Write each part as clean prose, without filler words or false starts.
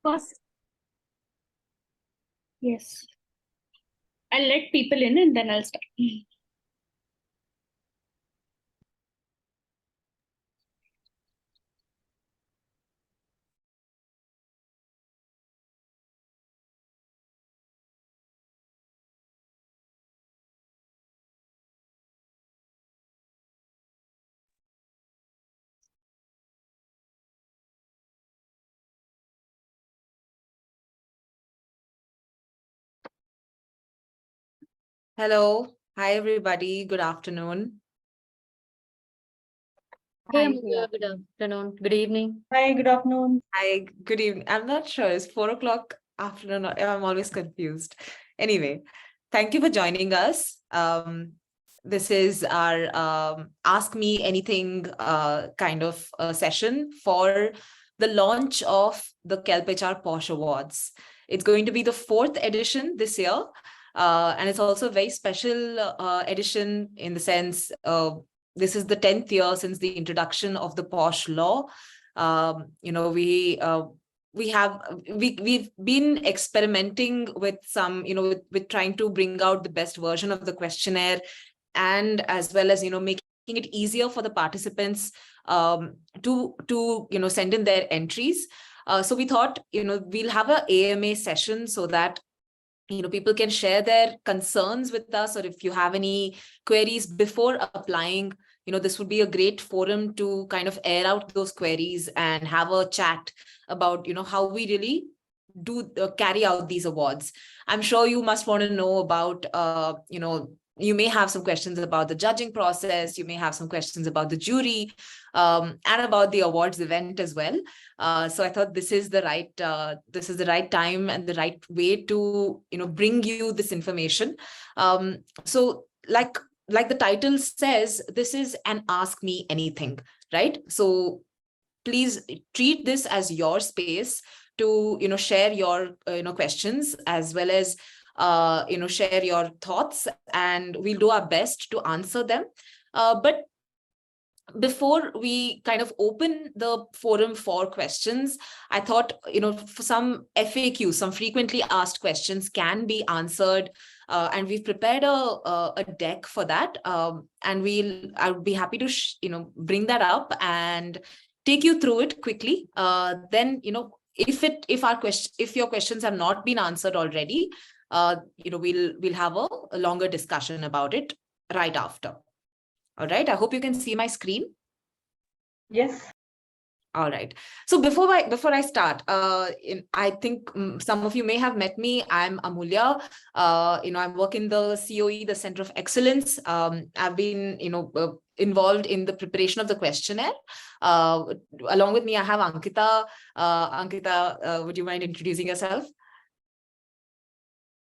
First, yes. I'll let people in and then I'll start. Hello. Hi, everybody. Good afternoon. Hey, Hi, Amelia. good afternoon. Good evening. Hi, good afternoon. Hi, good evening. I'm not sure. It's 4 o'clock afternoon. I'm always confused. Anyway, thank you for joining us. This is our Ask Me Anything kind of session for the launch of the KelpHR PoSH Awards. It's going to be the 4th edition this year. And it's also a very special edition in the sense this is the 10th year since the introduction of the PoSH law. We've been experimenting with some, with trying to bring out the best version of the questionnaire, and as well as, making it easier for the participants to send in their entries. So we thought, we'll have an AMA session so that people can share their concerns with us, or if you have any queries before applying, this would be a great forum to kind of air out those queries and have a chat about, how we really do carry out these awards. I'm sure you must want to know about, you may have some questions about the judging process, you may have some questions about the jury, and about the awards event as well. So I thought this is the right time and the right way to bring you this information. So like the title says, this is an Ask Me Anything, right? So please treat this as your space to share your questions, as well as share your thoughts, and we'll do our best to answer them. But before we kind of open the forum for questions, I thought, for some FAQ, some frequently asked questions can be answered. And we've prepared a deck for that. And I'll be happy to, bring that up and take you through it quickly. Then, if your questions have not been answered already, we'll have a longer discussion about it right after. All right. I hope you can see my screen. Yes. All right. So before I start, I think some of you may have met me. I'm Amulya. I work in the COE, the Center of Excellence. I've been, involved in the preparation of the questionnaire. Along with me, I have Ankita. Ankita, would you mind introducing yourself?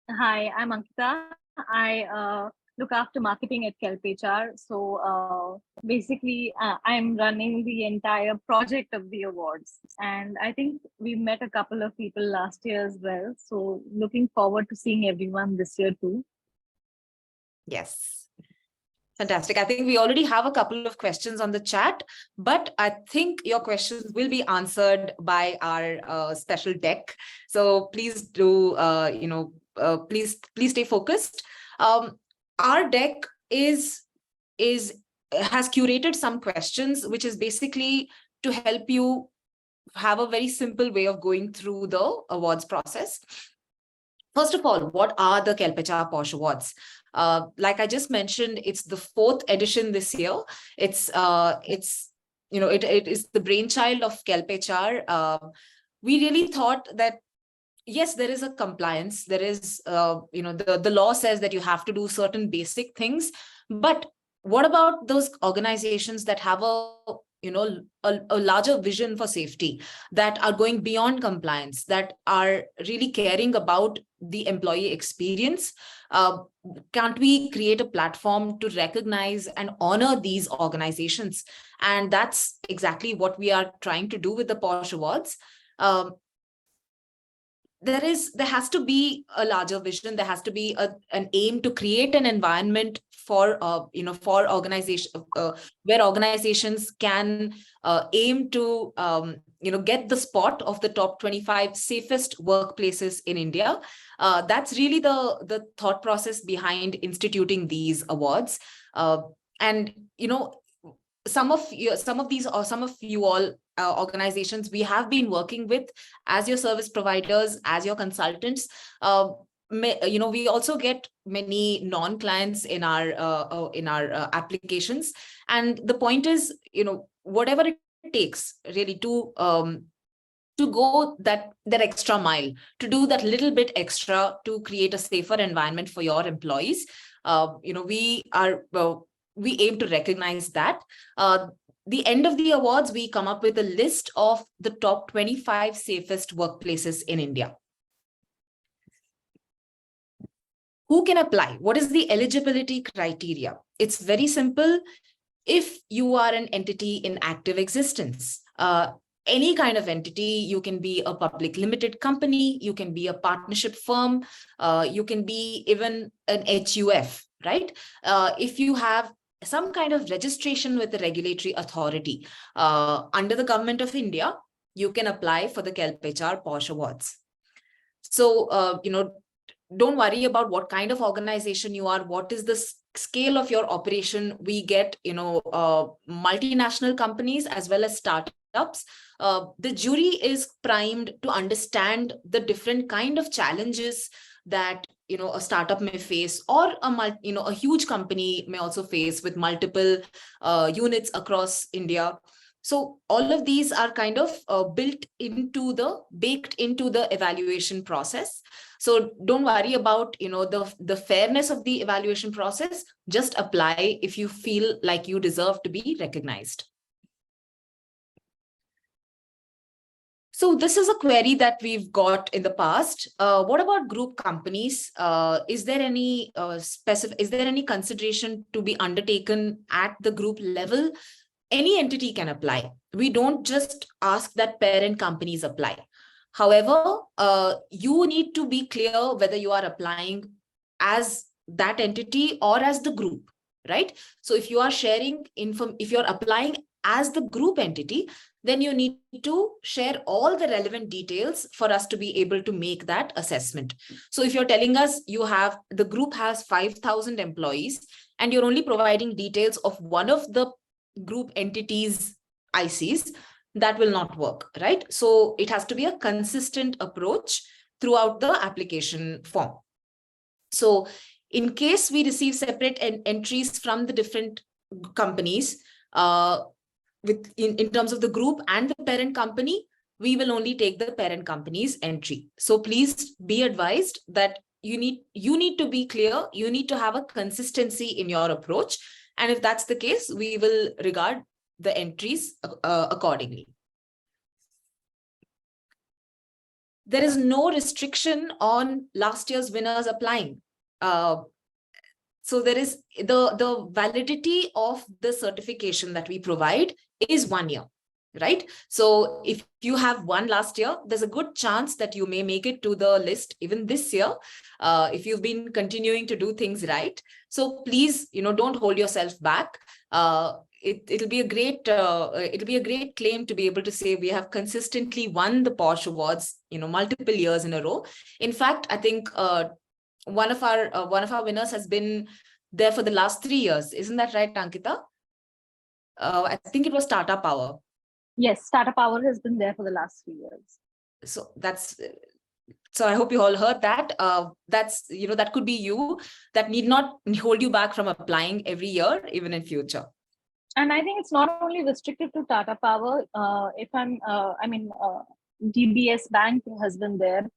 Hi, I'm Ankita. I look after marketing at KelpHR. So basically, I'm running the entire project of the awards. And I think we met a couple of people last year as well. So looking forward to seeing everyone this year too. Yes. Fantastic. I think we already have a couple of questions on the chat, but I think your questions will be answered by our special deck. So please do, please stay focused. Our deck has curated some questions, which is basically to help you have a very simple way of going through the awards process. First of all, what are the KelpHR PoSH Awards? Like I just mentioned, it's the 4th edition this year. It is the brainchild of KelpHR. We really thought that, yes, there is a compliance. There is, the law says that you have to do certain basic things. But what about those organizations that have a larger vision for safety, that are going beyond compliance, that are really caring about the employee experience? Can't we create a platform to recognize and honor these organizations? And that's exactly what we are trying to do with the PoSH Awards. There has to be a larger vision. There has to be an aim to create an environment for for organization where organizations can aim to get the spot of the top 25 safest workplaces in India. That's really the thought process behind instituting these awards. And some of these, or some of you all organizations we have been working with as your service providers, as your consultants. We also get many non-clients in our applications, and the point is, whatever it takes really to go that extra mile, to do that little bit extra to create a safer environment for your employees. We aim to recognize that. The end of the awards, we come up with a list of the top 25 safest workplaces in India. Who can apply? What is the eligibility criteria? It's very simple. If you are an entity in active existence, any kind of entity, you can be a public limited company, you can be a partnership firm, you can be even an HUF, right? If you have some kind of registration with the regulatory authority under the Government of India, you can apply for the KelpHR PoSH Awards. So, don't worry about what kind of organization you are, what is the scale of your operation. We get, multinational companies as well as startups. The jury is primed to understand the different kind of challenges that a startup may face, or a huge company may also face with multiple units across India. So all of these are kind of baked into the evaluation process. So don't worry about the fairness of the evaluation process. Just apply if you feel like you deserve to be recognized. So this is a query that we've got in the past. What about group companies? Is there any consideration to be undertaken at the group level? Any entity can apply. We don't just ask that parent companies apply. However, you need to be clear whether you are applying as that entity or as the group, right? So if you are sharing if you're applying as the group entity, then you need to share all the relevant details for us to be able to make that assessment. So if you're telling us the group has 5,000 employees and you're only providing details of one of the group entities ICs, that will not work, right? So it has to be a consistent approach throughout the application form. So in case we receive separate entries from the different companies, in terms of the group and the parent company, we will only take the parent company's entry. So please be advised that you need to be clear, you need to have a consistency in your approach. And if that's the case, we will regard the entries accordingly. There is no restriction on last year's winners applying. So there is the validity of the certification that we provide is 1 year, right? So if you have won last year, there's a good chance that you may make it to the list even this year, if you've been continuing to do things right. So please, don't hold yourself back. It'll be a great claim to be able to say we have consistently won the PoSH Awards, multiple years in a row. In fact, I think one of our winners has been there for the last 3 years. Isn't that right, Ankita? I think it was Tata Power. Yes, Tata Power has been there for the last 3 years. So I hope you all heard that. That could be you. That need not hold you back from applying every year, even in future. And I think it's not only restricted to Tata Power. DBS Bank has been there.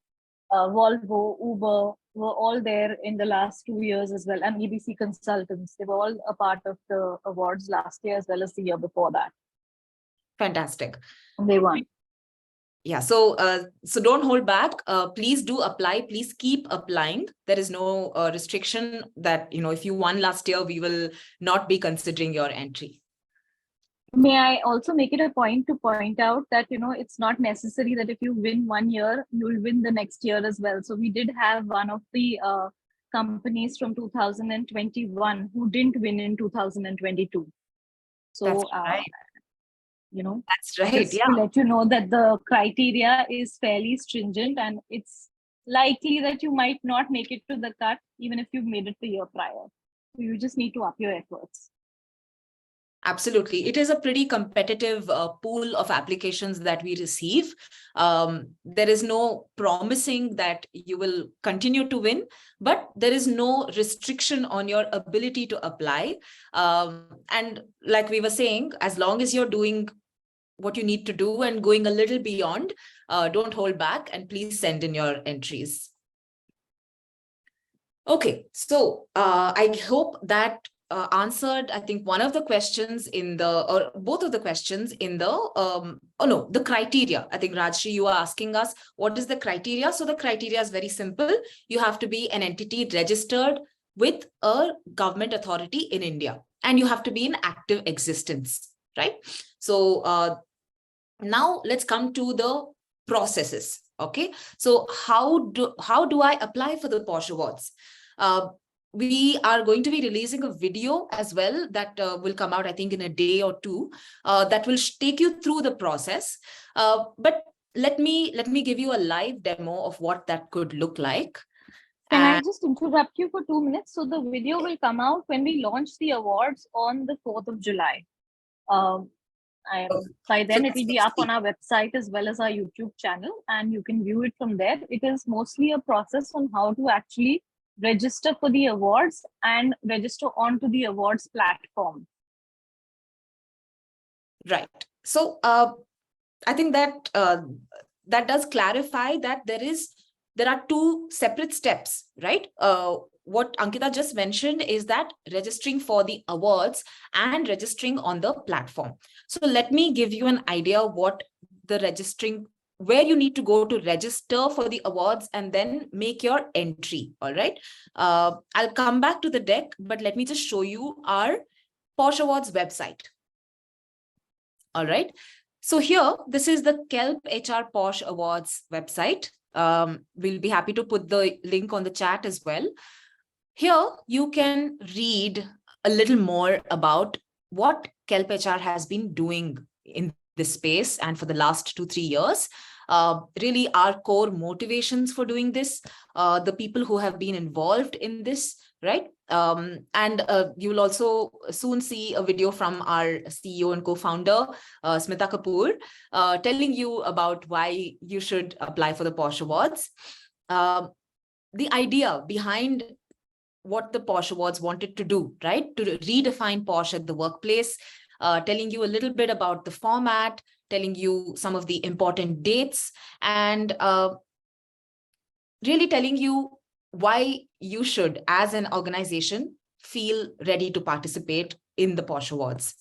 Volvo, Uber were all there in the last 2 years as well. And EBC Consultants, they were all a part of the awards last year as well as the year before that. Fantastic. And they won. Yeah, so don't hold back. Please do apply. Please keep applying. There is no restriction that, if you won last year, we will not be considering your entry. May I also make it a point to point out that, it's not necessary that if you win 1 year, you'll win the next year as well. So we did have one of the companies from 2021 who didn't win in 2022. So That's right. That's right. just Yeah. to let you know that the criteria is fairly stringent and it's likely that you might not make it to the cut even if you've made it the year prior. So you just need to up your efforts. Absolutely. It is a pretty competitive pool of applications that we receive. There is no promising that you will continue to win, but there is no restriction on your ability to apply. And like we were saying, as long as you're doing what you need to do and going a little beyond, don't hold back and please send in your entries. Okay, so I hope that answered, I think, one of the questions in the, or both of the questions in the, the criteria. I think, Rajshri, you are asking us, what is the criteria? So the criteria is very simple. You have to be an entity registered with a government authority in India, and you have to be in active existence, right? So now let's come to the processes. Okay, so how do I apply for the PoSH Awards? We are going to be releasing a video as well that will come out, I think, in a day or two, that will take you through the process. But let me give you a live demo of what that could look like. Can I just interrupt you for 2 minutes? So the video will come out when we launch the awards on the 4th of July. By then it will be up on our website as well as our YouTube channel, and you can view it from there. It is mostly a process on how to actually register for the awards and register onto the awards platform. Right. So I think that that does clarify that there are two separate steps, right? What Ankita just mentioned is that registering for the awards and registering on the platform. So let me give you an idea what the registering, where you need to go to register for the awards and then make your entry. All right. I'll come back to the deck, but let me just show you our PoSH Awards website. All right. So here, this is the KelpHR PoSH Awards website. We'll be happy to put the link on the chat as well. Here, you can read a little more about what KelpHR has been doing in this space and for the last 2-3 years. Really our core motivations for doing this, the people who have been involved in this, right? And you will also soon see a video from our CEO and co-founder, Smita Kapoor, telling you about why you should apply for the PoSH Awards. The idea behind what the PoSH Awards wanted to do, right? To redefine PoSH at the workplace, telling you a little bit about the format, telling you some of the important dates, and really telling you why you should, as an organization, feel ready to participate in the PoSH Awards.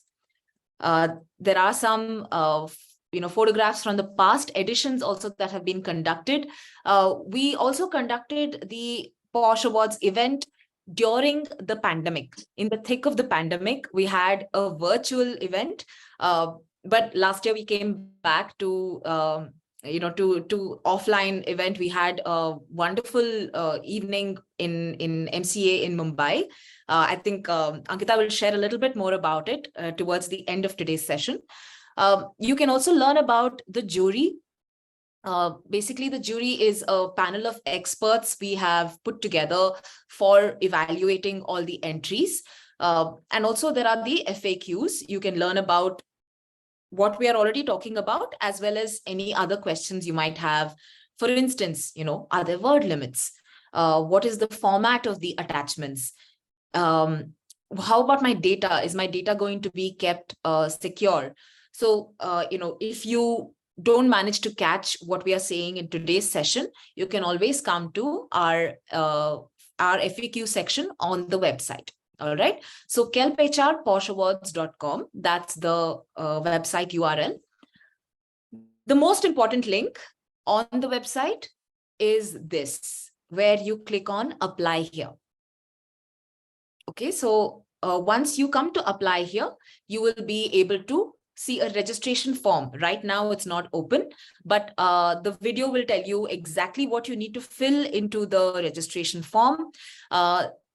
There are some photographs from the past editions also that have been conducted. We also conducted the PoSH Awards event during the pandemic. In the thick of the pandemic, we had a virtual event, but last year we came back to to offline event. We had a wonderful evening in MCA in Mumbai. I think Ankita will share a little bit more about it towards the end of today's session. You can also learn about the jury. Basically, the jury is a panel of experts we have put together for evaluating all the entries. And also there are the FAQs. You can learn about what we are already talking about, as well as any other questions you might have. For instance, are there word limits? What is the format of the attachments? How about my data? Is my data going to be kept secure? So, if you don't manage to catch what we are saying in today's session, you can always come to our FAQ section on the website. All right. So KelpHRPoSHAwards.com, that's the website URL. The most important link on the website is this, where you click on apply here. Okay, so once you come to apply here, you will be able to see a registration form. Right now it's not open, but the video will tell you exactly what you need to fill into the registration form.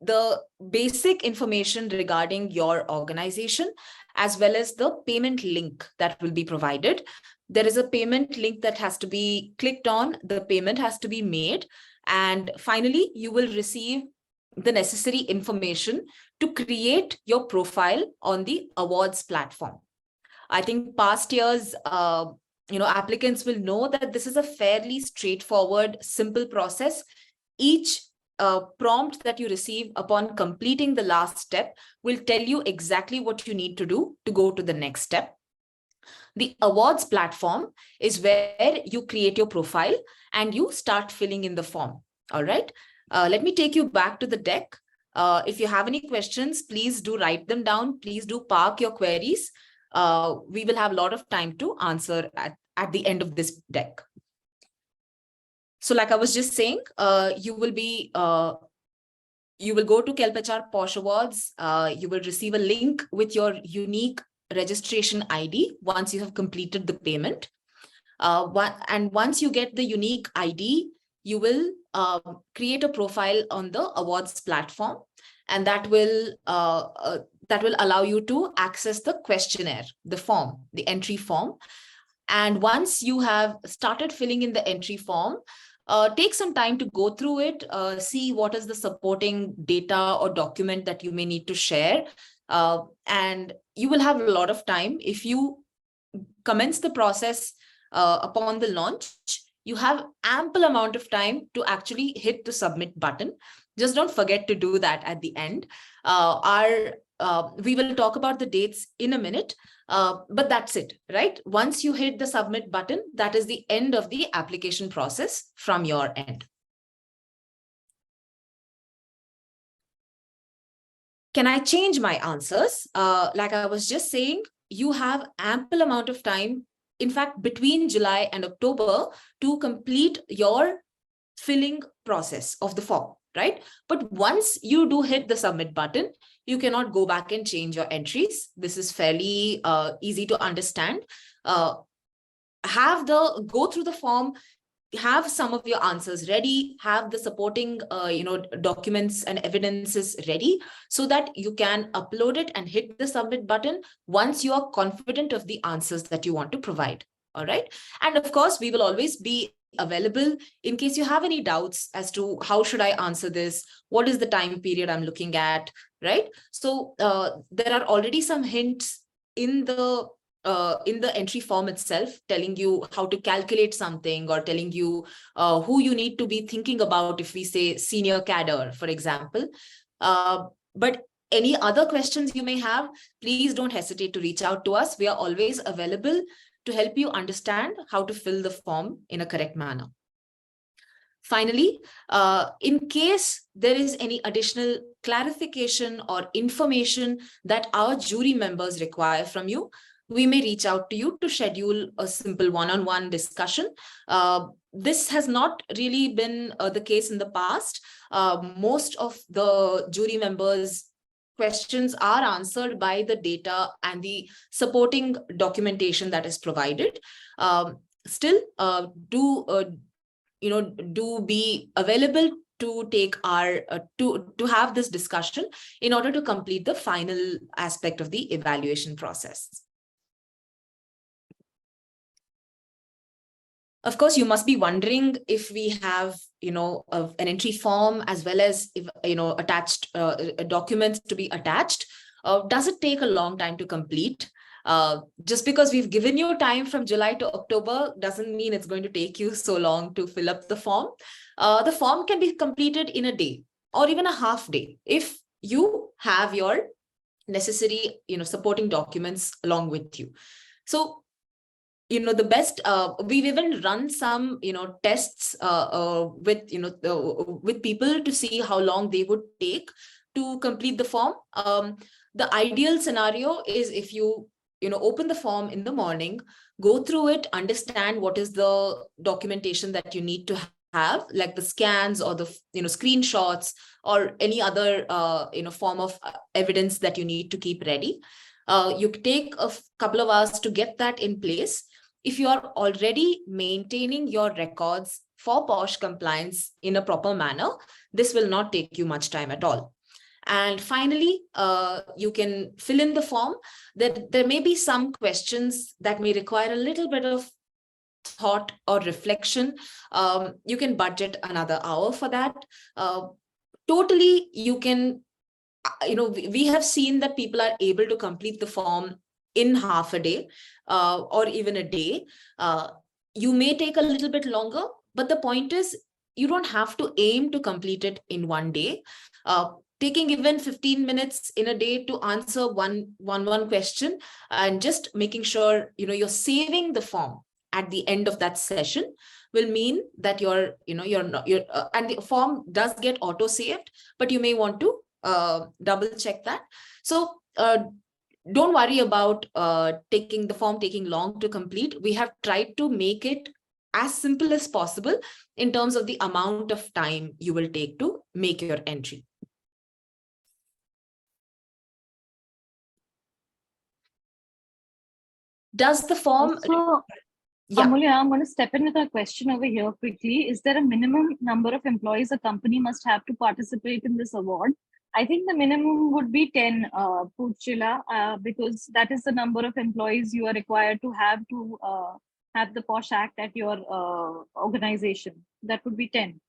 The basic information regarding your organization, as well as the payment link that will be provided. There is a payment link that has to be clicked on, the payment has to be made, and finally, you will receive the necessary information to create your profile on the awards platform. I think past years, applicants will know that this is a fairly straightforward, simple process. Each prompt that you receive upon completing the last step will tell you exactly what you need to do to go to the next step. The awards platform is where you create your profile and you start filling in the form. All right. Let me take you back to the deck. If you have any questions, please do write them down. Please do park your queries. We will have a lot of time to answer at the end of this deck. So like I was just saying, you will go to KelpHR PoSH Awards. You will receive a link with your unique registration ID once you have completed the payment. And once you get the unique ID, you will create a profile on the awards platform, and that will allow you to access the questionnaire, the form, the entry form. And once you have started filling in the entry form, take some time to go through it, see what is the supporting data or document that you may need to share. And you will have a lot of time. If you commence the process upon the launch, you have ample amount of time to actually hit the submit button. Just don't forget to do that at the end. We will talk about the dates in a minute, but that's it, right? Once you hit the submit button, that is the end of the application process from your end. Can I change my answers? Like I was just saying, you have ample amount of time, in fact, between July and October, to complete your filling process of the form, right? But once you do hit the submit button, you cannot go back and change your entries. This is fairly easy to understand. Go through the form, have some of your answers ready, have the supporting documents and evidences ready so that you can upload it and hit the submit button once you are confident of the answers that you want to provide. All right. And of course, we will always be available in case you have any doubts as to how should I answer this, what is the time period I'm looking at, right? So there are already some hints in the entry form itself, telling you how to calculate something or telling you who you need to be thinking about if we say senior cadre, for example. But any other questions you may have, please don't hesitate to reach out to us. We are always available to help you understand how to fill the form in a correct manner. Finally, in case there is any additional clarification or information that our jury members require from you, we may reach out to you to schedule a simple one-on-one discussion. This has not really been the case in the past. Most of the jury members' questions are answered by the data and the supporting documentation that is provided. Still, do be available to take our to have this discussion in order to complete the final aspect of the evaluation process. Of course, you must be wondering if we have, an entry form as well as, attached documents to be attached. Does it take a long time to complete? Just because we've given you time from July to October doesn't mean it's going to take you so long to fill up the form. The form can be completed in a day or even a half day if you have your necessary, supporting documents along with you. So, the best, we've even run some, tests with people to see how long they would take to complete the form. The ideal scenario is if you open the form in the morning, go through it, understand what is the documentation that you need to have, like the scans or the screenshots or any other form of evidence that you need to keep ready. You take a couple of hours to get that in place. If you are already maintaining your records for PoSH compliance in a proper manner, this will not take you much time at all. And finally, you can fill in the form. There may be some questions that may require a little bit of thought or reflection. You can budget another hour for that. Totally, you can, we have seen that people are able to complete the form in half a day or even a day. You may take a little bit longer, but the point is you don't have to aim to complete it in one day. Taking even 15 minutes in a day to answer one question, and just making sure you're saving the form at the end of that session will mean that you're not, and the form does get auto saved, but you may want to double check that. So don't worry about taking the form taking long to complete. We have tried to make it as simple as possible in terms of the amount of time you will take to make your entry. Does the form... So, Yeah. Amulya, I'm going to step in with a question over here quickly. Is there a minimum number of employees a company must have to participate in this award? I think the minimum would be 10, Poochila, because that is the number of employees you are required to have the PoSH Act at your organization. That would be 10.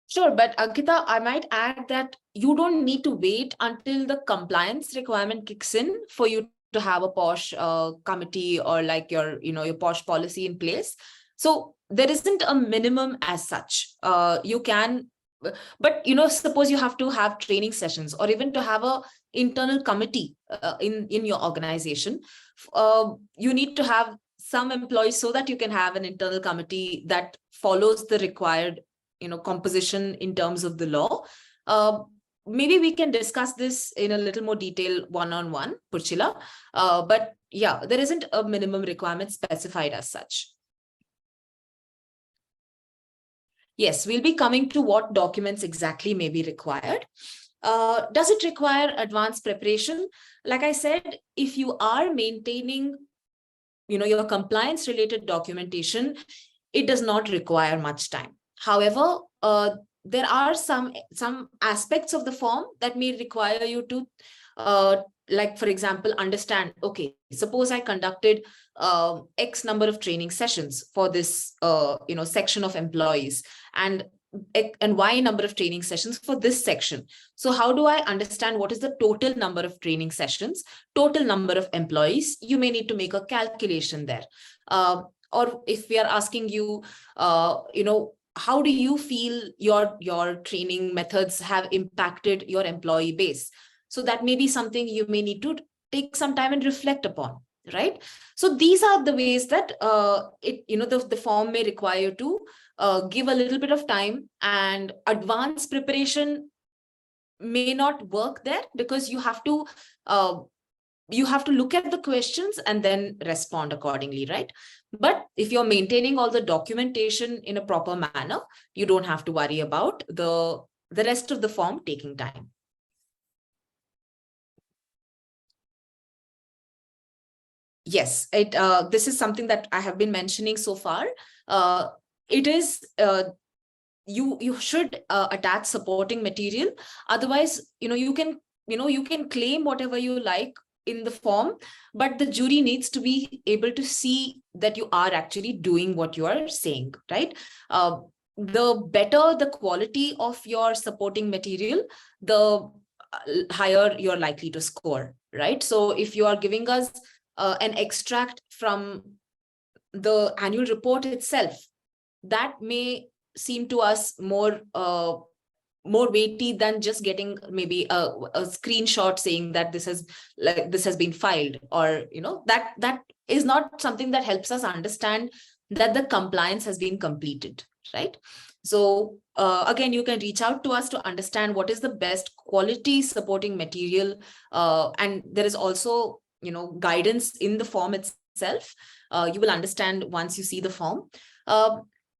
Sure, but Ankita, I might add that you don't need to wait until the compliance requirement kicks in for you to have a PoSH committee or like your PoSH policy in place. So there isn't a minimum as such. You can, but suppose you have to have training sessions or even to have a internal committee in your organization. You need to have some employees so that you can have an internal committee that follows the required composition in terms of the law. Maybe we can discuss this in a little more detail one-on-one, Purchila. But yeah, there isn't a minimum requirement specified as such. Yes, we'll be coming to what documents exactly may be required. Does it require advanced preparation? Like I said, if you are maintaining your compliance related documentation, it does not require much time. However, there are some aspects of the form that may require you to, like, for example, understand, okay, suppose I conducted X number of training sessions for this, section of employees, and Y number of training sessions for this section. So how do I understand what is the total number of training sessions, total number of employees? You may need to make a calculation there. Or if we are asking you, how do you feel your training methods have impacted your employee base? So that may be something you may need to take some time and reflect upon, right? So these are the ways that the form may require you to give a little bit of time, and advanced preparation may not work there because you have to look at the questions and then respond accordingly, right? But if you're maintaining all the documentation in a proper manner, you don't have to worry about the rest of the form taking time. Yes, this is something that I have been mentioning so far. It is you should attach supporting material. Otherwise, you can claim whatever you like in the form, but the jury needs to be able to see that you are actually doing what you are saying, right? The better the quality of your supporting material, the higher you're likely to score, right? So if you are giving us an extract from the annual report itself, that may seem to us more weighty than just getting maybe a screenshot saying that this has been filed, or that is not something that helps us understand that the compliance has been completed, right? So again, you can reach out to us to understand what is the best quality supporting material, and there is also guidance in the form itself. You will understand once you see the form.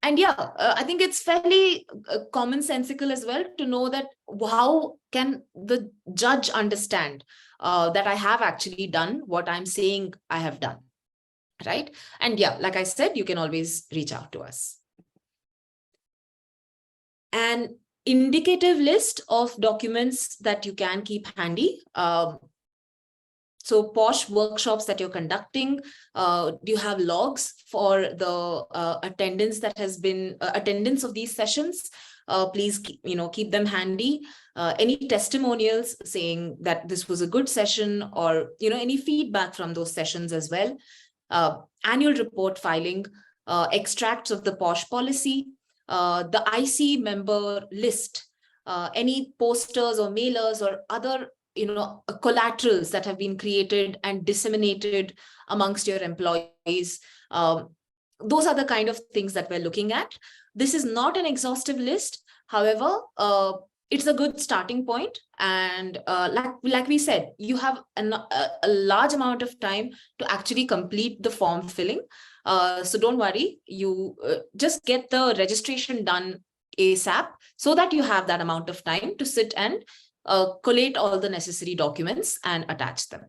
And yeah, I think it's fairly commonsensical as well to know that how can the judge understand that I have actually done what I'm saying I have done, right? And yeah, like I said, you can always reach out to us. And indicative list of documents that you can keep handy. So PoSH workshops that you're conducting, do you have logs for the attendance that has been attendance of these sessions? Please keep them handy. Any testimonials saying that this was a good session, or any feedback from those sessions as well. Annual report filing, extracts of the PoSH policy, the IC member list, any posters or mailers or other collaterals that have been created and disseminated amongst your employees. Those are the kind of things that we're looking at. This is not an exhaustive list. However, it's a good starting point. And like we said, you have a large amount of time to actually complete the form filling. So don't worry, you just get the registration done ASAP so that you have that amount of time to sit and collate all the necessary documents and attach them.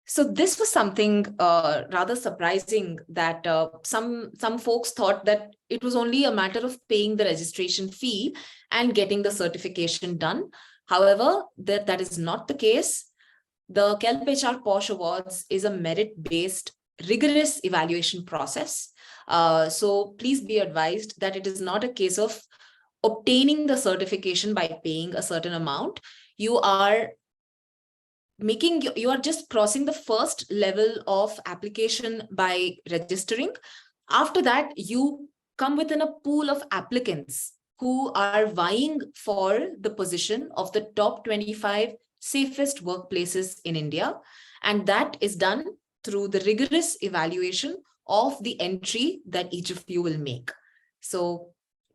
So this was something rather surprising, that some folks thought that it was only a matter of paying the registration fee and getting the certification done. However, that is not the case. The KelpHR PoSH Awards is a merit-based, rigorous evaluation process. So please be advised that it is not a case of obtaining the certification by paying a certain amount. You are just crossing the first level of application by registering. After that, you come within a pool of applicants who are vying for the position of the top 25 safest workplaces in India. And that is done through the rigorous evaluation of the entry that each of you will make. So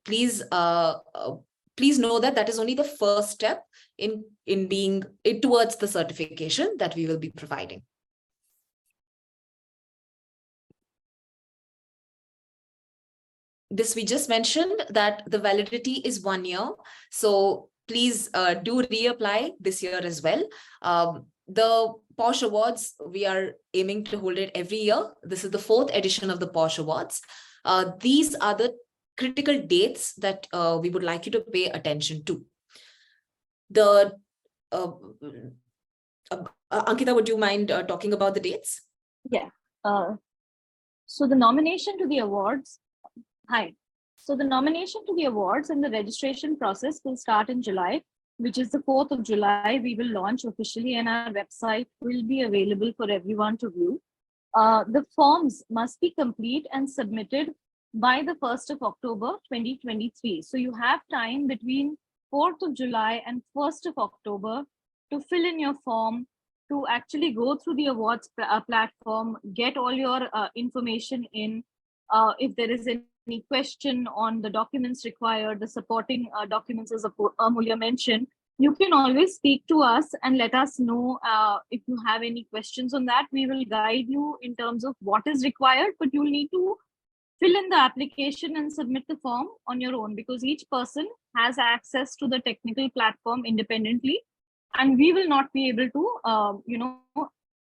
please know that is only the first step in being towards the certification that we will be providing. This we just mentioned that the validity is 1 year. So please do reapply this year as well. The PoSH Awards, we are aiming to hold it every year. This is the 4th edition of the PoSH Awards. These are the critical dates that we would like you to pay attention to. Ankita, would you mind talking about the dates? Yeah. So the nomination to the awards. Hi. So the nomination to the awards and the registration process will start in July, which is the 4th of July. We will launch officially, and our website will be available for everyone to view. The forms must be complete and submitted by the 1st of October 2023. So you have time between 4th of July and 1st of October to fill in your form, to actually go through the awards platform, get all your information in. If there is any question on the documents required, the supporting documents, as Amulya mentioned, you can always speak to us and let us know if you have any questions on that. We will guide you in terms of what is required, but you'll need to fill in the application and submit the form on your own, because each person has access to the technical platform independently, and we will not be able to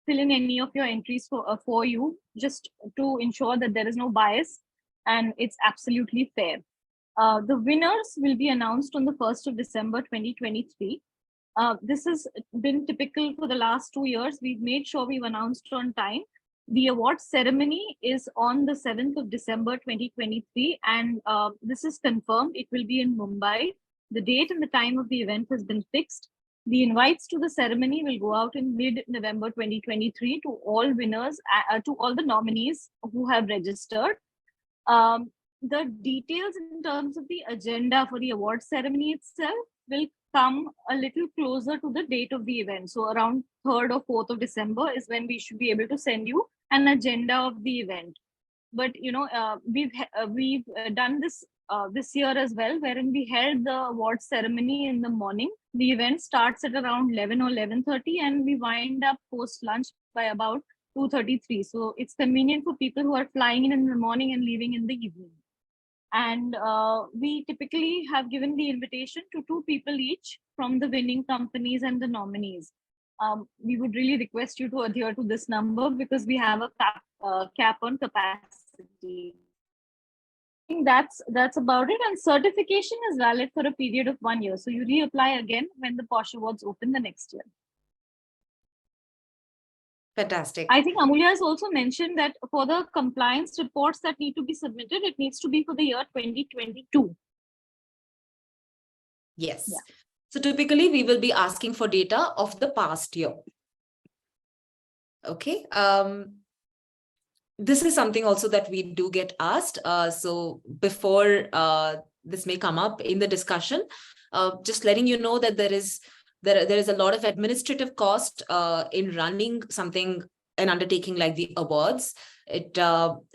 fill in any of your entries for you, just to ensure that there is no bias and it's absolutely fair. The winners will be announced on the 1st of December 2023. This has been typical for the last 2 years. We've made sure we've announced on time. The award ceremony is on the 7th of December 2023, and this is confirmed. It will be in Mumbai. The date and the time of the event has been fixed. The invites to the ceremony will go out in mid-November 2023 to all winners, to all the nominees who have registered. The details in terms of the agenda for the award ceremony itself will come a little closer to the date of the event. So around 3rd or 4th of December is when we should be able to send you an agenda of the event. But we've done this this year as well, wherein we held the award ceremony in the morning. The event starts at around 11 or 11:30, and we wind up post lunch by about 2:33. So it's convenient for people who are flying in the morning and leaving in the evening. And we typically have given the invitation to 2 people each from the winning companies and the nominees. We would really request you to adhere to this number, because we have a cap on capacity. think that's about it. And certification is valid for a period of 1 year. So you reapply again when the PoSH Awards open the next year. Fantastic. I think Amulya has also mentioned that for the compliance reports that need to be submitted, it needs to be for the year 2022. Yes. Yeah. So typically we will be asking for data of the past year. Okay. This is something also that we do get asked. So before this may come up in the discussion, just letting you know that there is a lot of administrative cost in running an undertaking like the awards.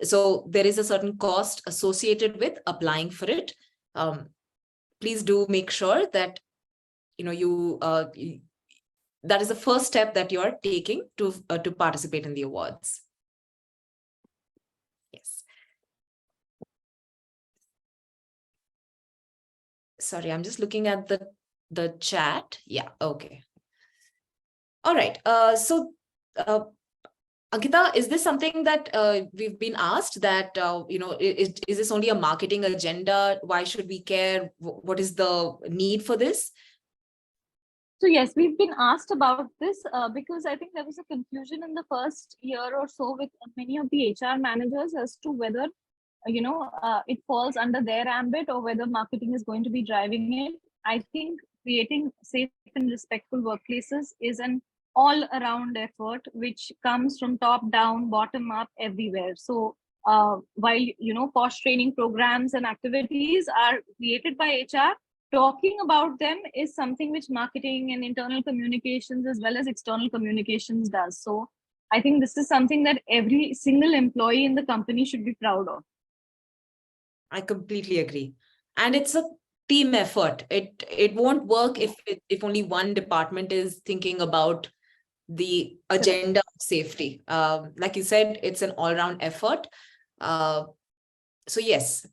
So there is a certain cost associated with applying for it. Please do make sure that that is the first step that you are taking to participate in the awards. Yes. Sorry, I'm just looking at the chat. Yeah, okay. All right. Ankita, is this something that we've been asked that, is this only a marketing agenda? Why should we care? What is the need for this? So yes, we've been asked about this because I think there was a confusion in the first year or so with many of the HR managers as to whether, it falls under their ambit or whether marketing is going to be driving it. I think creating safe and respectful workplaces is an all-around effort which comes from top down, bottom up, everywhere. So while PoSH training programs and activities are created by HR, talking about them is something which marketing and internal communications as well as external communications does. So I think this is something that every single employee in the company should be proud of. I completely agree. And it's a team effort. It won't work if only one department is thinking about the agenda of safety. Like you said, it's an all-round effort. So yes.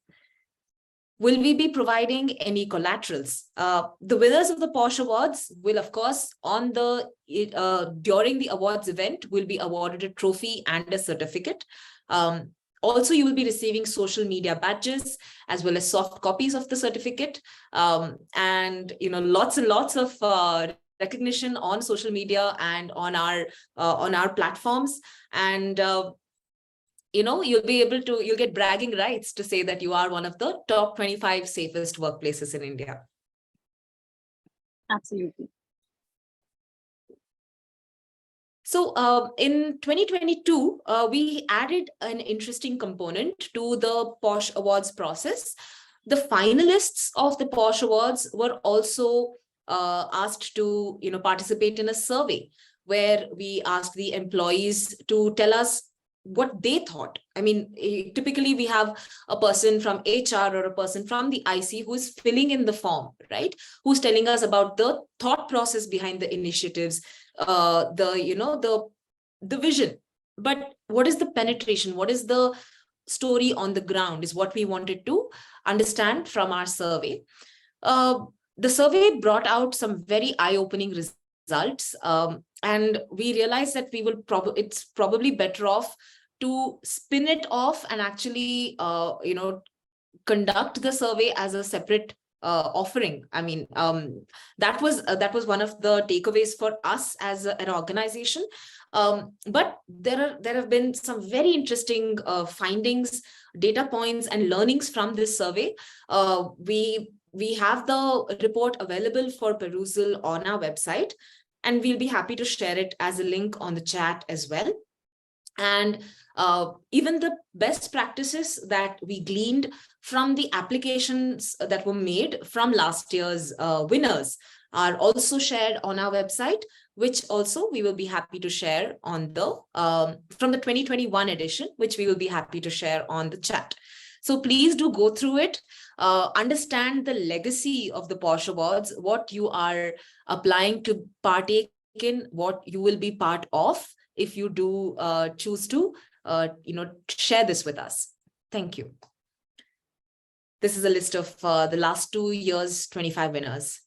Will we be providing any collaterals? The winners of the PoSH Awards will, of course, during the awards event, will be awarded a trophy and a certificate. Also, you will be receiving social media badges as well as soft copies of the certificate, and lots and lots of recognition on social media and on our platforms. And you'll get bragging rights to say that you are one of the top 25 safest workplaces in India. Absolutely. So in 2022, we added an interesting component to the PoSH Awards process. The finalists of the PoSH Awards were also asked to participate in a survey where we asked the employees to tell us what they thought. I mean, typically we have a person from HR or a person from the IC who is filling in the form, right? Who's telling us about the thought process behind the initiatives, the vision. But what is the penetration? What is the story on the ground is what we wanted to understand from our survey. The survey brought out some very eye-opening results, and we realized that it's probably better off to spin it off and actually conduct the survey as a separate offering. I mean, that was one of the takeaways for us as an organization. But there have been some very interesting findings, data points, and learnings from this survey. We have the report available for perusal on our website, and we'll be happy to share it as a link on the chat as well. And even the best practices that we gleaned from the applications that were made from last year's winners are also shared on our website, which also we will be happy to share on from the 2021 edition, which we will be happy to share on the chat. So please do go through it, understand the legacy of the PoSH Awards, what you are applying to partake in, what you will be part of if you do choose to share this with us. Thank you. This is a list of the last 2 years, 25 winners.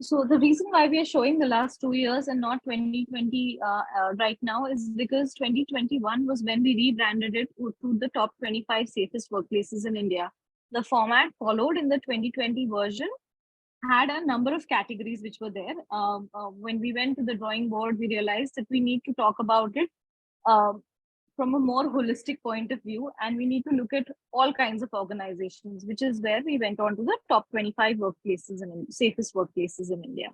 So the reason why we are showing the last 2 years and not 2020 right now is because 2021 was when we rebranded it to the top 25 safest workplaces in India. The format followed in the 2020 version had a number of categories which were there. When we went to the drawing board, we realized that we need to talk about it from a more holistic point of view, and we need to look at all kinds of organizations, which is where we went on to the top 25 workplaces and safest workplaces in India.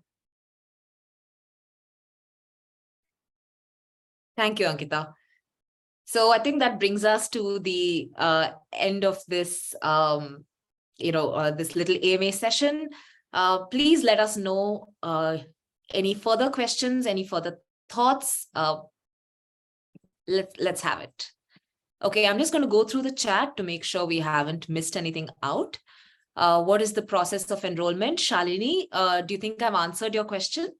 Thank you, Ankita. So I think that brings us to the end of this, this little AMA session. Please let us know any further questions, any further thoughts. Let's have it. Okay, I'm just going to go through the chat to make sure we haven't missed anything out. What is the process of enrollment? Shalini, do you think I've answered your question?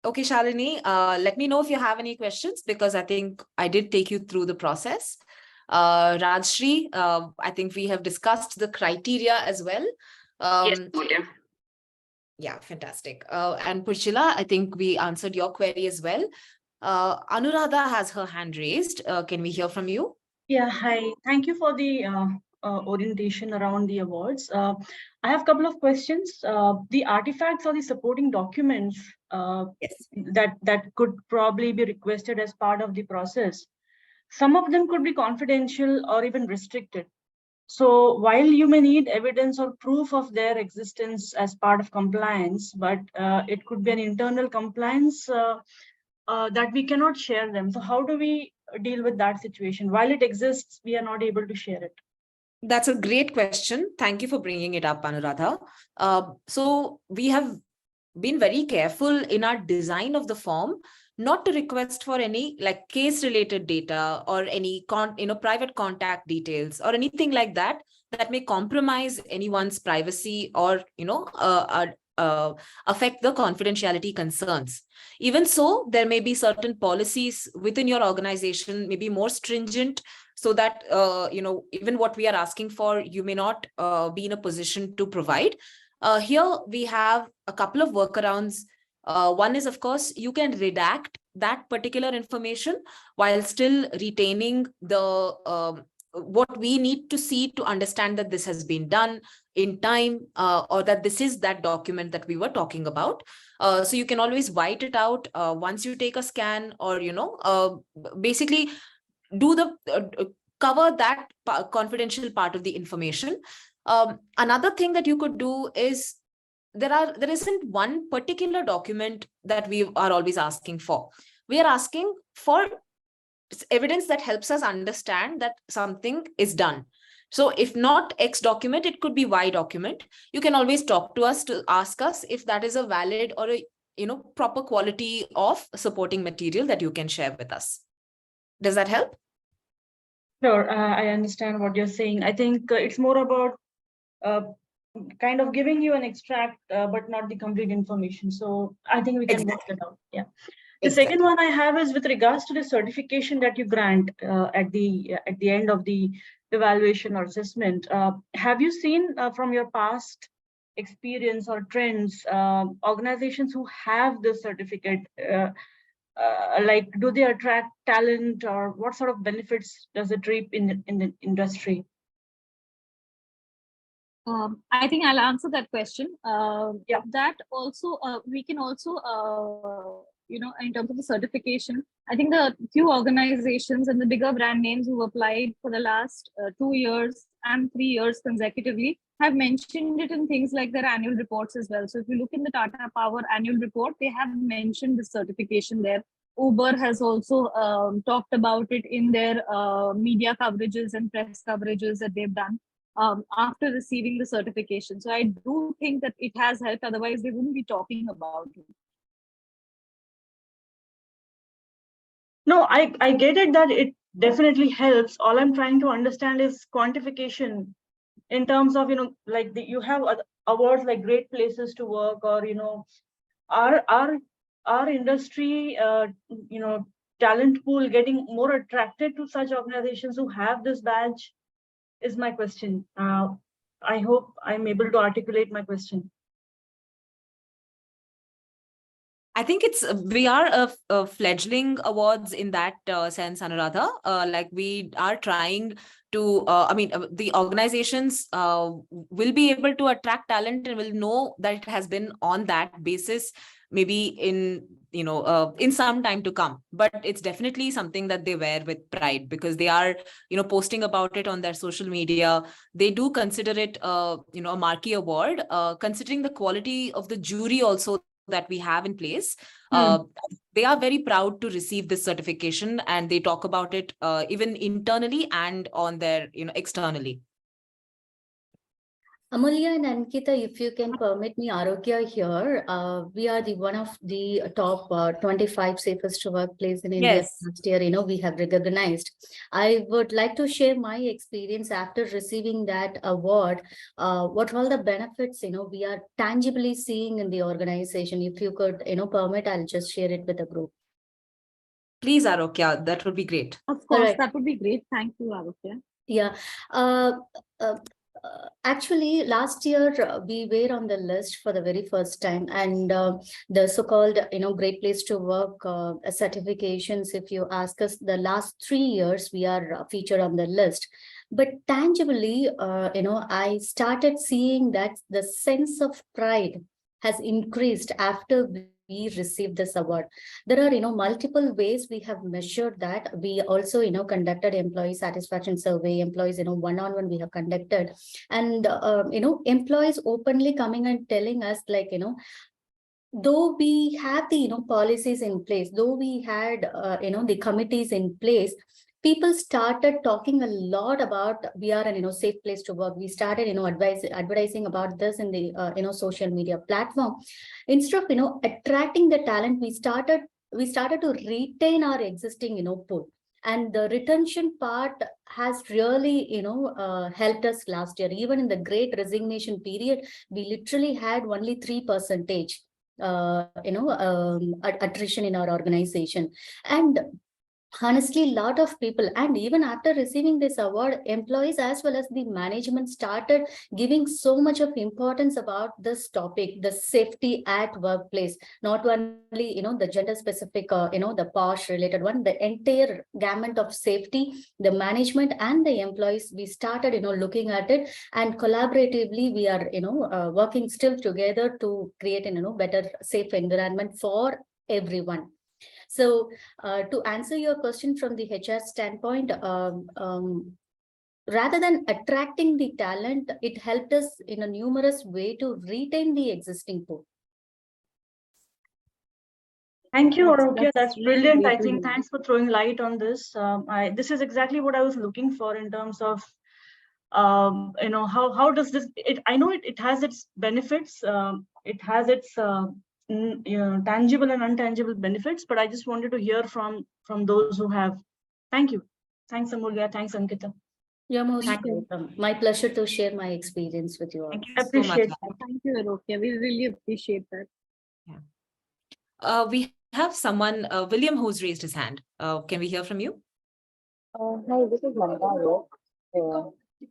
Okay, Shalini, let me know if you have any questions, because I think I did take you through the process. Rajshri, I think we have discussed the criteria as well. Yes, Yeah, fantastic. And Purchila, I think we answered your query as well. Anuradha has her hand raised. Can we hear from you? Yeah, hi. Thank you for the orientation around the awards. I have a couple of questions. The artifacts or the supporting documents Yes. that could probably be requested as part of the process. Some of them could be confidential or even restricted. So while you may need evidence or proof of their existence as part of compliance, but it could be an internal compliance that we cannot share them. So how do we deal with that situation? While it exists, we are not able to share it. That's a great question. Thank you for bringing it up, Anuradha. So we have been very careful in our design of the form not to request for any like case related data or any private contact details or anything like that that may compromise anyone's privacy or affect the confidentiality concerns. Even so, there may be certain policies within your organization, maybe more stringent, so that even what we are asking for, you may not be in a position to provide. Here we have a couple of workarounds. One is, of course, you can redact that particular information while still retaining the what we need to see to understand that this has been done in time, or that this is that document that we were talking about. So you can always white it out once you take a scan, or basically do the cover that confidential part of the information. Another thing that you could do is there isn't one particular document that we are always asking for. We are asking for evidence that helps us understand that something is done. So if not X document, it could be Y document. You can always talk to us to ask us if that is a valid or a proper quality of supporting material that you can share with us. Does that help? Sure, I understand what you're saying. I think it's more about kind of giving you an extract, but not the complete information. So I think we can work that out. Yeah. The second one I have is with regards to the certification that you grant at the end of the evaluation or assessment. Have you seen from your past experience or trends, organizations who have this certificate, like do they attract talent, or what sort of benefits does it reap in the industry? I think I'll answer that question. Yeah. That also, we can also, in terms of the certification, I think the few organizations and the bigger brand names who applied for the last 2 years and 3 years consecutively have mentioned it in things like their annual reports as well. So if you look in the Tata Power annual report, they have mentioned the certification there. Uber has also talked about it in their media coverages and press coverages that they've done after receiving the certification. So I do think that it has helped, otherwise they wouldn't be talking about it. No, I get it that it definitely helps. All I'm trying to understand is quantification in terms of, you have awards like Great Places to Work, or, are our industry, talent pool getting more attracted to such organizations who have this badge is my question. I hope I'm able to articulate my question. I think we are a fledgling awards in that sense, Anuradha. Like we are trying to, the organizations will be able to attract talent and will know that it has been on that basis, maybe in some time to come. But it's definitely something that they wear with pride because they are, posting about it on their social media. They do consider it, a marquee award, considering the quality of the jury also that we have in place. They are very proud to receive this certification, and they talk about it even internally and on their, externally. Amulya and Ankita, if you can permit me, Arogya here. We are one of the top 25 safest workplace in India. Yes. Last year, we have recognized. I would like to share my experience after receiving that award. What all the benefits, we are tangibly seeing in the organization. If you could, permit, I'll just share it with the group. Please, Arogya, that would be great. Of course, Correct. that would be great. Thank you, Arogya. Yeah. Actually, last year we were on the list for the very first time, and the so-called Great Place to Work certifications. If you ask us, the last 3 years we are featured on the list. But tangibly, I started seeing that the sense of pride has increased after we received this award. There are, multiple ways we have measured that. We also, conducted employee satisfaction survey, employees, one-on-one we have conducted. And, employees openly coming and telling us like, though we have the, policies in place, though we had, the committees in place, people started talking a lot about we are an safe place to work. We started advertising about this in the social media platform. Instead of attracting the talent, we started to retain our existing pool. And the retention part has really helped us last year. Even in the great resignation period, we literally had only 3% attrition in our organization. And honestly, a lot of people, and even after receiving this award, employees as well as the management started giving so much of importance about this topic, the safety at workplace. Not only the gender specific, the PoSH related one, the entire gamut of safety, the management and the employees, we started looking at it, and collaboratively we are working still together to create a better safe environment for everyone. So to answer your question from the HR standpoint, rather than attracting the talent, it helped us in a numerous way to retain the existing pool. Thank you, Arogya. That's really brilliant. great I to think hear. thanks for throwing light on this. This is exactly what I was looking for in terms of, how does this? I know it has its benefits. It has its tangible and intangible benefits, but I just wanted to hear from those who have. Thank you. Thanks, Amulya. Thanks, Ankita. You're most Thank you. welcome. My pleasure to share my experience with you all. Thank you I so much. appreciate that. Thank you, Arogya. We really appreciate that. We have someone, William, who's raised his hand. Can we hear from you? Hi, this is Manita.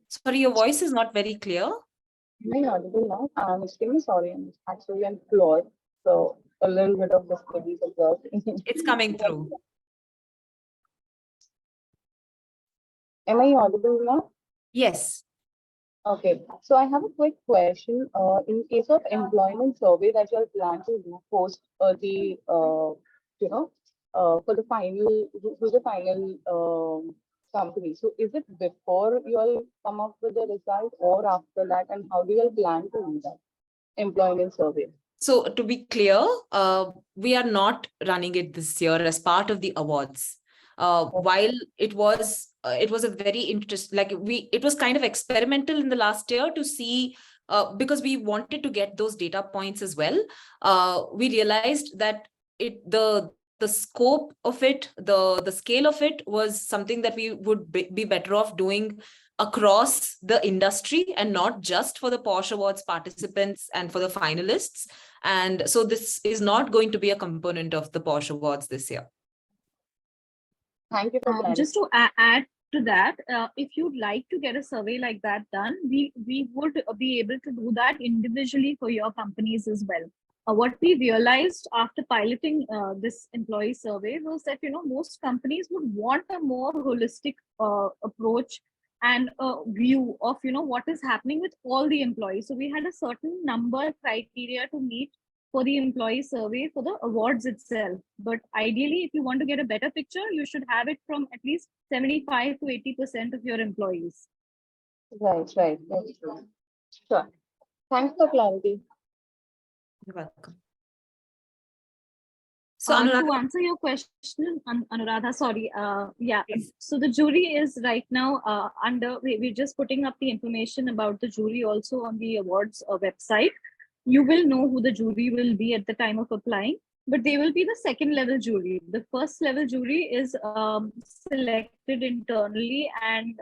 Sorry, your voice is not very clear. Am I audible now? I'm extremely sorry. I'm actually on floor, so a little bit of disturbance observed. It's coming through. Am I audible now? Yes. Okay, so I have a quick question. In case of employment survey that you plan to do post the for the final company. So is it before you all come up with the result or after that, and how do you all plan to do that employment survey? So to be clear, we are not running it this year as part of the awards. While it was a very interesting, it was kind of experimental in the last year to see, because we wanted to get those data points as well. We realized that the scope of it, the scale of it was something that we would be better off doing across the industry and not just for the PoSH Awards participants and for the finalists. And so this is not going to be a component of the PoSH Awards this year. Thank you for clarifying. Just to add to that, if you'd like to get a survey like that done, we would be able to do that individually for your companies as well. What we realized after piloting this employee survey was that, most companies would want a more holistic approach and a view of, what is happening with all the employees. So we had a certain number criteria to meet for the employee survey for the awards itself. But ideally, if you want to get a better picture, you should have it from at least 75 to 80% of your employees. Right. That's true. Sure. Thanks for clarity. You're welcome. So To Anuradha, answer your question, Anuradha, sorry. Yeah. Yes. So the jury is right now we're just putting up the information about the jury also on the awards website. You will know who the jury will be at the time of applying, but they will be the second level jury. The first level jury is selected internally, and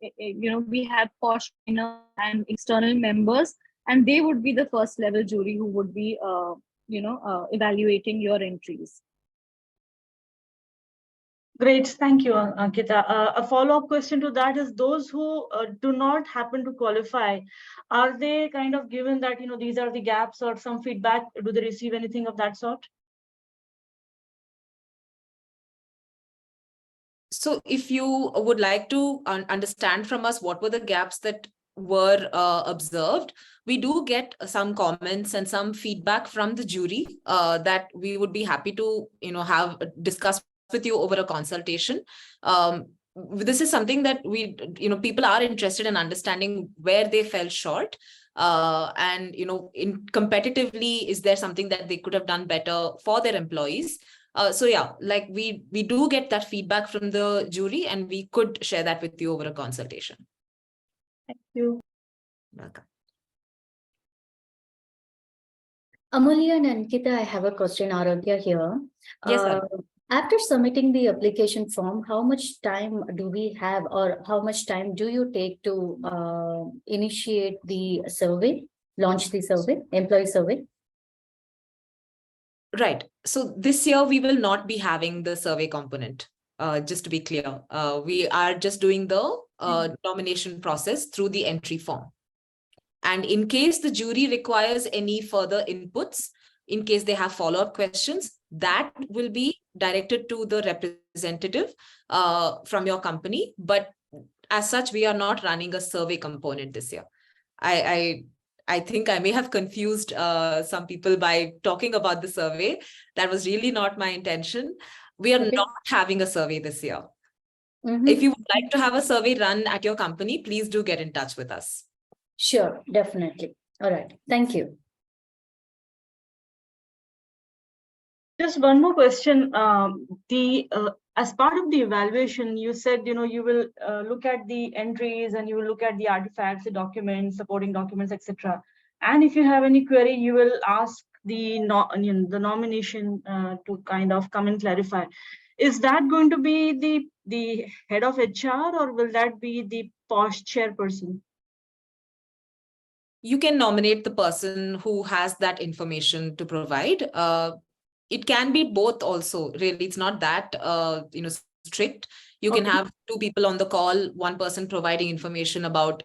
we have PoSH and external members, and they would be the first level jury who would be evaluating your entries. Great, thank you, Ankita. A follow-up question to that is, those who do not happen to qualify, are they kind of given that, these are the gaps or some feedback? Do they receive anything of that sort? so if you would like to understand from us what were the gaps that were observed, we do get some comments and some feedback from the jury that we would be happy to have discuss with you over a consultation. This is something that people are interested in understanding where they fell short, and in competitively, is there something that they could have done better for their employees? So yeah, like we do get that feedback from the jury, and we could share that with you over a consultation. Thank you. Welcome. Amulya and Ankita, I have a question, Arogya here. Yes, sir. After submitting the application form, how much time do we have, or how much time do you take to initiate the survey, launch the survey, employee survey? Right. So this year we will not be having the survey component. Just to be clear, we are just doing the nomination process through the entry form. And in case the jury requires any further inputs, in case they have follow-up questions, that will be directed to the representative from your company. But as such, we are not running a survey component this year. I think I may have confused some people by talking about the survey. That was really not my intention. We are not having a survey this year. If you would like to have a survey run at your company, please do get in touch with us. Sure, definitely. All right. Thank you. Just one more question. As part of the evaluation, you said, you will look at the entries and you will look at the artifacts, the documents, supporting documents, etc. And if you have any query, you will ask the nomination to kind of come and clarify. Is that going to be the head of HR, or will that be the PoSH chairperson? You can nominate the person who has that information to provide. It can be both also, really. It's not that strict. You can have two people on the call, one person providing information about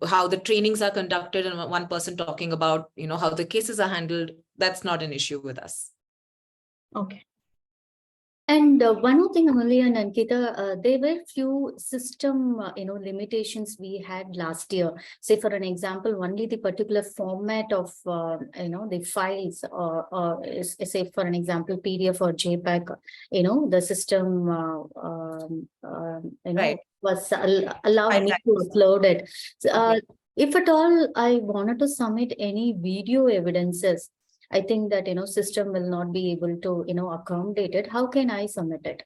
how the trainings are conducted, and one person talking about how the cases are handled. That's not an issue with us. Okay. And one more thing, Amulya and Ankita, there were few system, limitations we had last year. Say, for an example, only the particular format of, the files, or say, for an example, PDF or JPEG, the system, Right. was allowed me to upload it. So, if at all I wanted to submit any video evidences, I think that, system will not be able to, accommodate it. How can I submit it?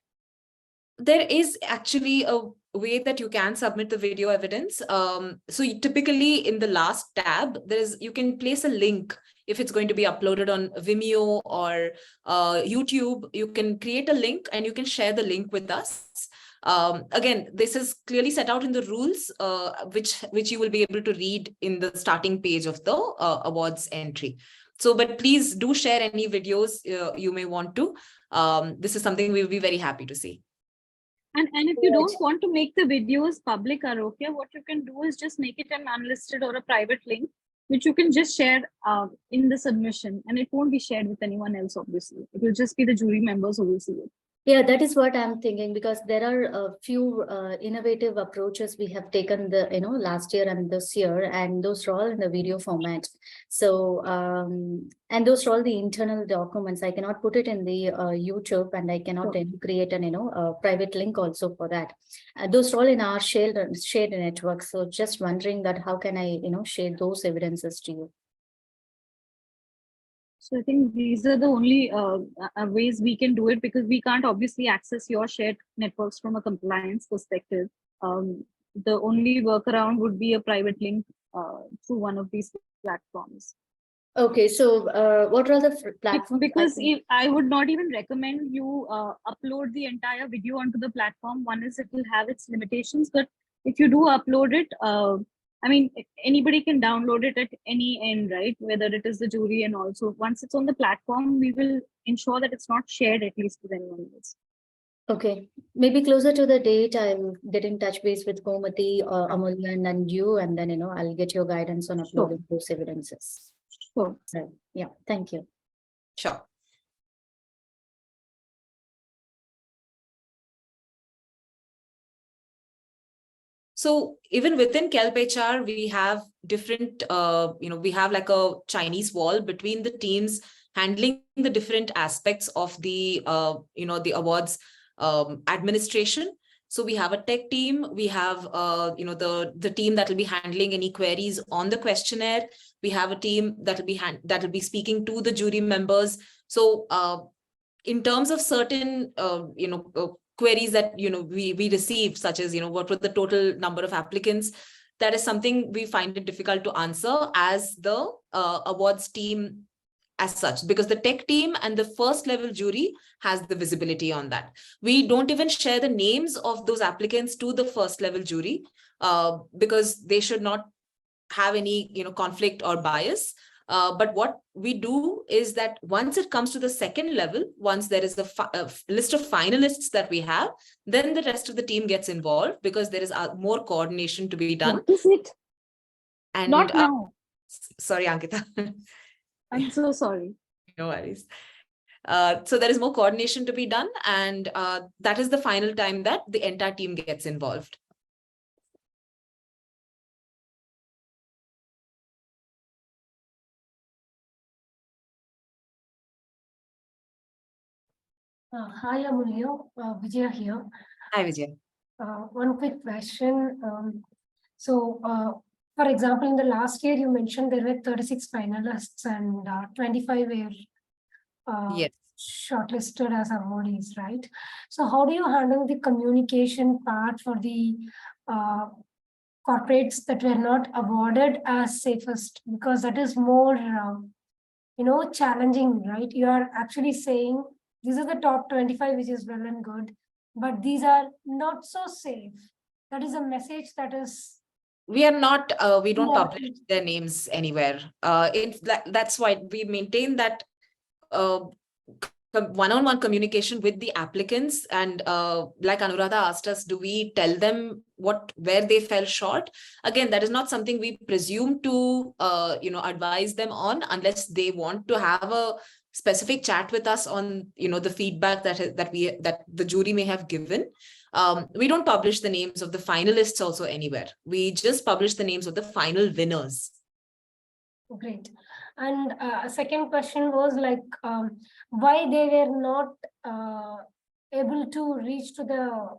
There is actually a way that you can submit the video evidence. So typically in the last tab, you can place a link. If it's going to be uploaded on Vimeo or YouTube, you can create a link and you can share the link with us. Again, this is clearly set out in the rules, which you will be able to read in the starting page of the awards entry. So, but please do share any videos you may want to. This is something we'll be very happy to see. And if you don't want to make the videos public, Arokya, what you can do is just make it an unlisted or a private link, which you can just share in the submission, and it won't be shared with anyone else, obviously. It will just be the jury members who will see it. Yeah, that is what I'm thinking, because there are a few innovative approaches we have taken the last year and this year, and those are all in the video format. So and those are all the internal documents. I cannot put it in the YouTube, and I cannot create an a private link also for that. Those are all in our shared network. So just wondering that how can I share those evidences to you? So I think these are the only ways we can do it, because we can't obviously access your shared networks from a compliance perspective. The only workaround would be a private link through one of these platforms. Okay, so what are the platforms? Because I would not even recommend you upload the entire video onto the platform. One is it will have its limitations, but if you do upload it, I mean, anybody can download it at any end, right? Whether it is the jury, and also once it's on the platform, we will ensure that it's not shared at least with anyone else. Okay, maybe closer to the date, I'll get in touch base with Gomati or Amulya and you, and then I'll get your guidance on uploading those evidences. Sure. So, yeah, thank you. Sure. So even within KelpHR, we have different, we have like a Chinese wall between the teams handling the different aspects of the, the awards administration. So we have a tech team, we have, the team that will be handling any queries on the questionnaire. We have a team that will be speaking to the jury members. So in terms of certain, queries that we receive, such as what was the total number of applicants, that is something we find it difficult to answer as the awards team as such, because the tech team and the first level jury has the visibility on that. We don't even share the names of those applicants to the first level jury because they should not have any conflict or bias. But what we do is that once it comes to the second level, once there is a list of finalists that we have, then the rest of the team gets involved, because there is more coordination to be done. What is it? And not now. Sorry, Ankita. I'm so sorry. No worries. So there is more coordination to be done, and that is the final time that the entire team gets involved. Hi, Amulya. Vijaya here. Hi, Vijay. One quick question. For example, in the last year, you mentioned there were 36 finalists and 25 were Yes. shortlisted as awardees, right? So how do you handle the communication part for the corporates that were not awarded as safest? Because that is more, challenging, right? You are actually saying, these are the top 25, which is well and good, but these are not so safe. That is a message that is. We are not, we don't publish their names anywhere. That's why we maintain that one-on-one communication with the applicants. And like Anuradha asked us, do we tell them where they fell short? Again, that is not something we presume to, advise them on, unless they want to have a specific chat with us on, the feedback that the jury may have given. We don't publish the names of the finalists also anywhere. We just publish the names of the final winners. Great. And a second question was like, why they were not able to reach to the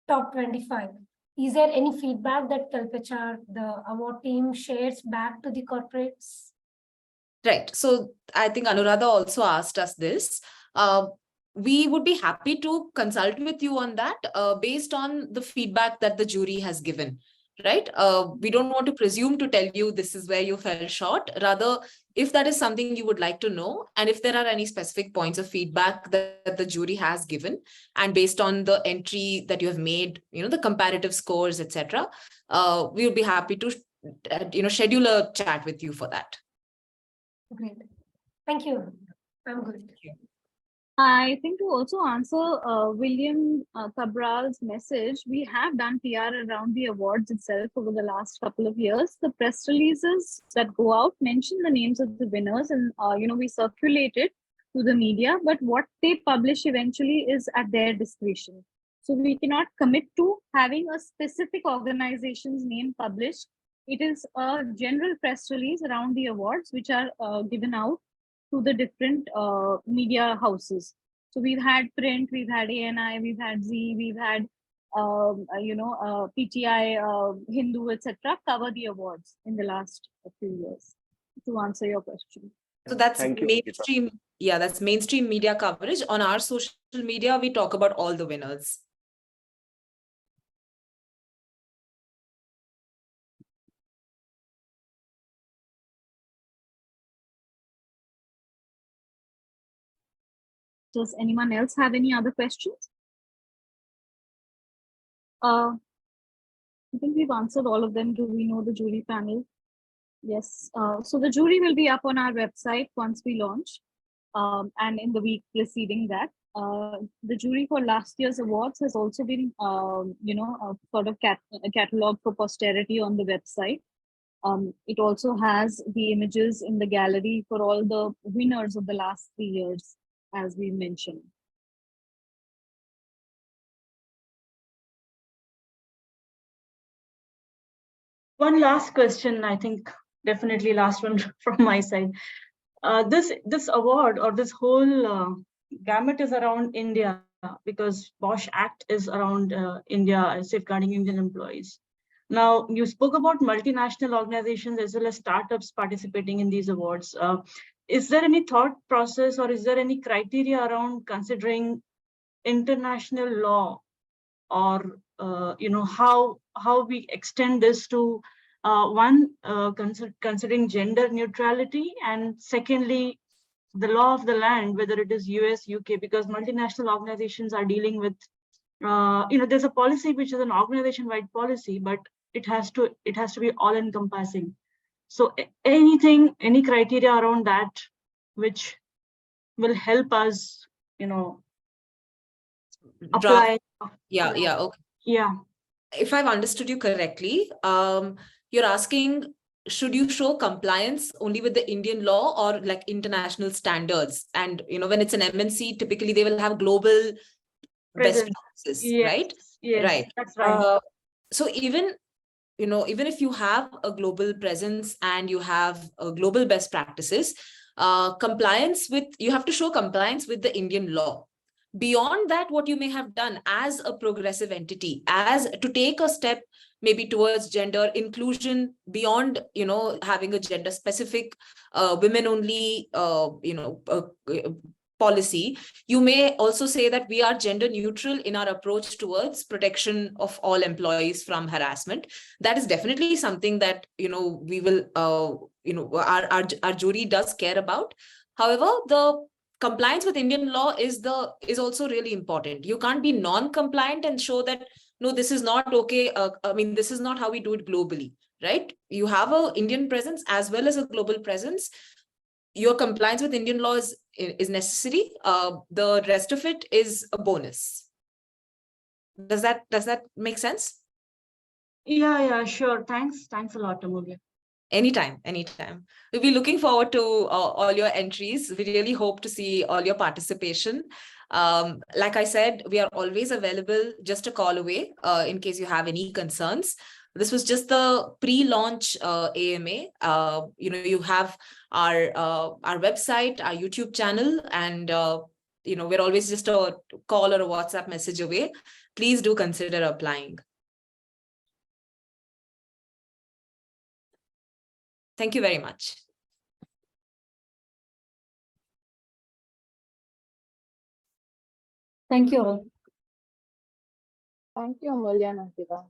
top 25? Is there any feedback that KelpHR, the award team, shares back to the corporates? Right. So I think Anuradha also asked us this. We would be happy to consult with you on that based on the feedback that the jury has given. right? We don't want to presume to tell you this is where you fell short. Rather, if that is something you would like to know, and if there are any specific points of feedback that the jury has given, and based on the entry that you have made, the comparative scores, etc., we would be happy to, schedule a chat with you for that. Great. Thank you. I'm good. I think to also answer William Cabral's message, we have done PR around the awards itself over the last couple of years. The press releases that go out mention the names of the winners, and we circulate it to the media. But what they publish eventually is at their discretion. So we cannot commit to having a specific organization's name published. It is a general press release around the awards, which are given out to the different media houses. So we've had print, we've had ANI, we've had Z, we've had PTI, Hindu, etc. cover the awards in the last few years. To answer your question. So that's Thank you, mainstream. Yeah, that's mainstream media coverage. On our social media, we talk about all the winners. Does anyone else have any other questions? I think we've answered all of them. Do we know the jury panel? Yes. So the jury will be up on our website once we launch, and in the week preceding that. The jury for last year's awards has also been, sort of a catalog for posterity on the website. It also has the images in the gallery for all the winners of the last 3 years, as we mentioned. One last question, I think definitely last one from my side. This award or this whole gamut is around India, because PoSH Act is around India, safeguarding Indian employees. Now, you spoke about multinational organizations as well as startups participating in these awards. Is there any thought process or is there any criteria around considering international law, or how we extend this to considering gender neutrality, and secondly, the law of the land, whether it is US, UK, because multinational organizations are dealing with, there's a policy which is an organization-wide policy, but it has to be all-encompassing. So any criteria around that which will help us, apply. Yeah, okay. Yeah. If I've understood you correctly, you're asking, should you show compliance only with the Indian law or like international standards? And, when it's an MNC, typically they will have global best practices, yes. right? Yes, right. That's right. So even if you have a global presence and you have a global best practices, you have to show compliance with the Indian law. Beyond that, what you may have done as a progressive entity, as to take a step maybe towards gender inclusion beyond, having a gender specific, women only, policy, you may also say that we are gender neutral in our approach towards protection of all employees from harassment. That is definitely something that, we will, our jury does care about. However, the compliance with Indian law is also really important. You can't be non-compliant and show that, no, this is not okay. This is not how we do it globally, right? You have an Indian presence as well as a global presence. Your compliance with Indian law is necessary. The rest of it is a bonus. Does that make sense? Yeah, sure. Thanks a lot, Amulya. Anytime. We'll be looking forward to all your entries. We really hope to see all your participation. Like I said, we are always available, just a call away, in case you have any concerns. This was just the pre-launch AMA. You have our website, our YouTube channel, and we're always just a call or a WhatsApp message away. Please do consider applying. Thank you very much. Thank you all. Thank you, Amulya and Ankita.